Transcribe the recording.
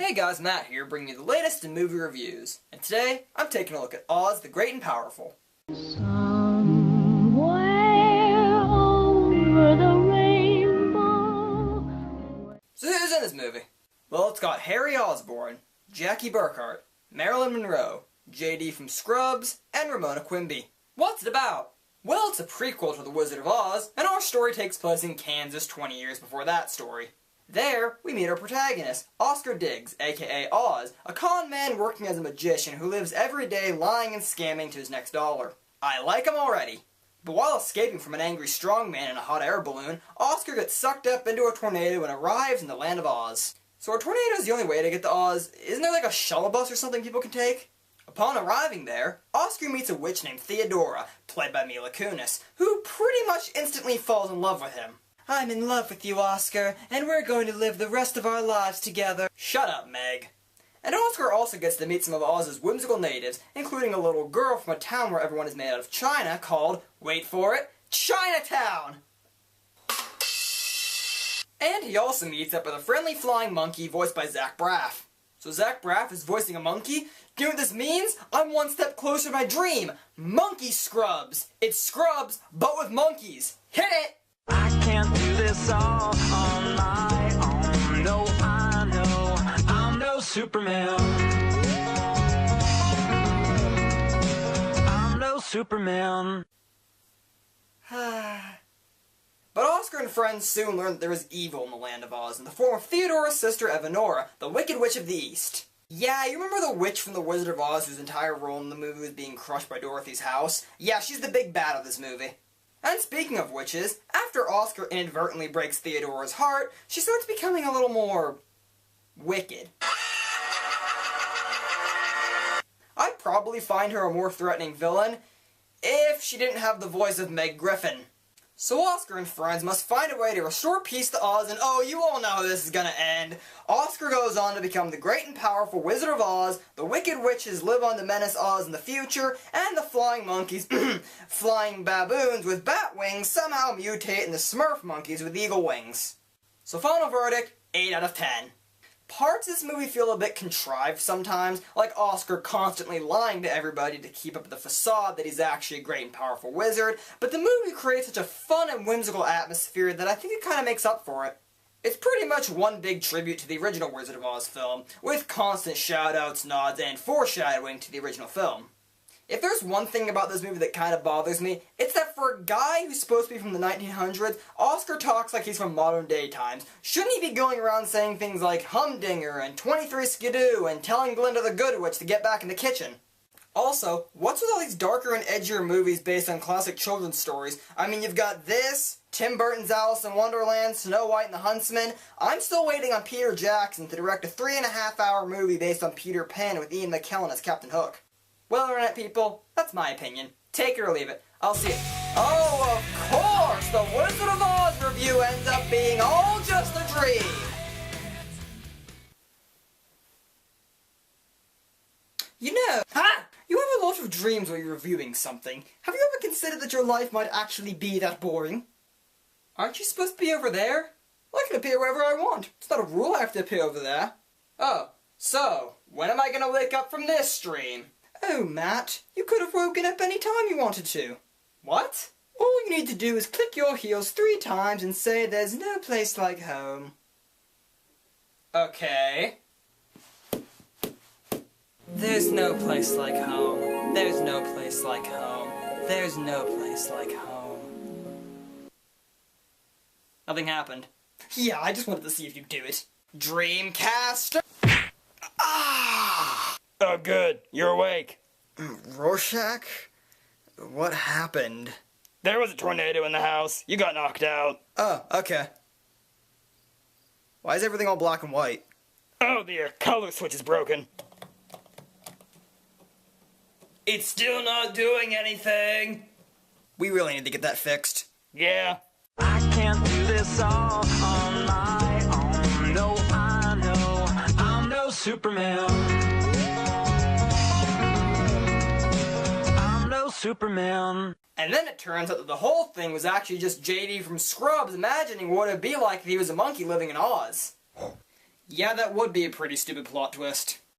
Hey guys, Matt here, bringing you the latest in movie reviews. And today, I'm taking a look at Oz the Great and Powerful. Somewhere over the rainbow. So who's in this movie? Well, it's got Harry Osborn, Jackie Burkhart, Marilyn Monroe, JD from Scrubs, and Ramona Quimby. What's it about? Well, it's a prequel to The Wizard of Oz, and our story takes place in Kansas 20 years before that story. There, we meet our protagonist, Oscar Diggs, aka Oz, a con man working as a magician who lives every day lying and scamming to his next dollar. I like him already. But while escaping from an angry strongman in a hot air balloon, Oscar gets sucked up into a tornado and arrives in the land of Oz. So a tornado is the only way to get to Oz. Isn't there like a shuttle bus or something people can take? Upon arriving there, Oscar meets a witch named Theodora, played by Mila Kunis, who pretty much instantly falls in love with him. I'm in love with you, Oscar, and we're going to live the rest of our lives together. Shut up, Meg. And Oscar also gets to meet some of Oz's whimsical natives, including a little girl from a town where everyone is made out of china called, wait for it, Chinatown! And he also meets up with a friendly flying monkey voiced by Zach Braff. So Zach Braff is voicing a monkey? Do you know what this means? I'm one step closer to my dream! Monkey Scrubs! It's Scrubs, but with monkeys! Hit it! I can't do this all on my own. No, I know I'm no Superman. I'm no Superman. But Oscar and friends soon learn that there is evil in the land of Oz in the form of Theodora's sister Evanora, the Wicked Witch of the East. Yeah, you remember the witch from The Wizard of Oz whose entire role in the movie was being crushed by Dorothy's house? Yeah, she's the big bad of this movie. And speaking of witches, after Oscar inadvertently breaks Theodora's heart, she starts becoming a little more wicked. I'd probably find her a more threatening villain if she didn't have the voice of Meg Griffin. So Oscar and friends must find a way to restore peace to Oz, and oh, you all know how this is gonna end. Oscar goes on to become the great and powerful Wizard of Oz, the Wicked Witches live on to menace Oz in the future, and the flying monkeys, flying baboons with bat wings somehow mutate into Smurf monkeys with eagle wings. So final verdict, 8 out of 10. Parts of this movie feel a bit contrived sometimes, like Oscar constantly lying to everybody to keep up the facade that he's actually a great and powerful wizard, but the movie creates such a fun and whimsical atmosphere that I think it kind of makes up for it. It's pretty much one big tribute to the original Wizard of Oz film, with constant shout-outs, nods, and foreshadowing to the original film. If there's one thing about this movie that kind of bothers me, it's that for a guy who's supposed to be from the 1900s, Oscar talks like he's from modern day times. Shouldn't he be going around saying things like humdinger and 23 skidoo and telling Glinda the Good Witch to get back in the kitchen? Also, what's with all these darker and edgier movies based on classic children's stories? I mean, you've got this, Tim Burton's Alice in Wonderland, Snow White and the Huntsman. I'm still waiting on Peter Jackson to direct a 3.5-hour movie based on Peter Pan with Ian McKellen as Captain Hook. Well, Internet people, that's my opinion. Take it or leave it. I'll see it. Oh, of course! The Wizard of Oz review ends up being all just a dream! You know, you have a lot of dreams while you're reviewing something. Have you ever considered that your life might actually be that boring? Aren't you supposed to be over there? Well, I can appear wherever I want. It's not a rule I have to appear over there. Oh, so, when am I gonna wake up from this stream? Oh, Matt, you could have woken up any time you wanted to. What? All you need to do is click your heels 3 times and say there's no place like home. Okay. There's no place like home. There's no place like home. There's no place like home. Nothing happened. Yeah, I just wanted to see if you'd do it. Dreamcaster? Ah! Oh, good. You're awake. Rorschach? What happened? There was a tornado in the house. You got knocked out. Oh, okay. Why is everything all black and white? Oh, the color switch is broken. It's still not doing anything! We really need to get that fixed. Yeah. I can't do this all on my own. No, I know I'm no Superman. I'm no Superman. And then it turns out that the whole thing was actually just JD from Scrubs imagining what it'd be like if he was a monkey living in Oz. Yeah, that would be a pretty stupid plot twist.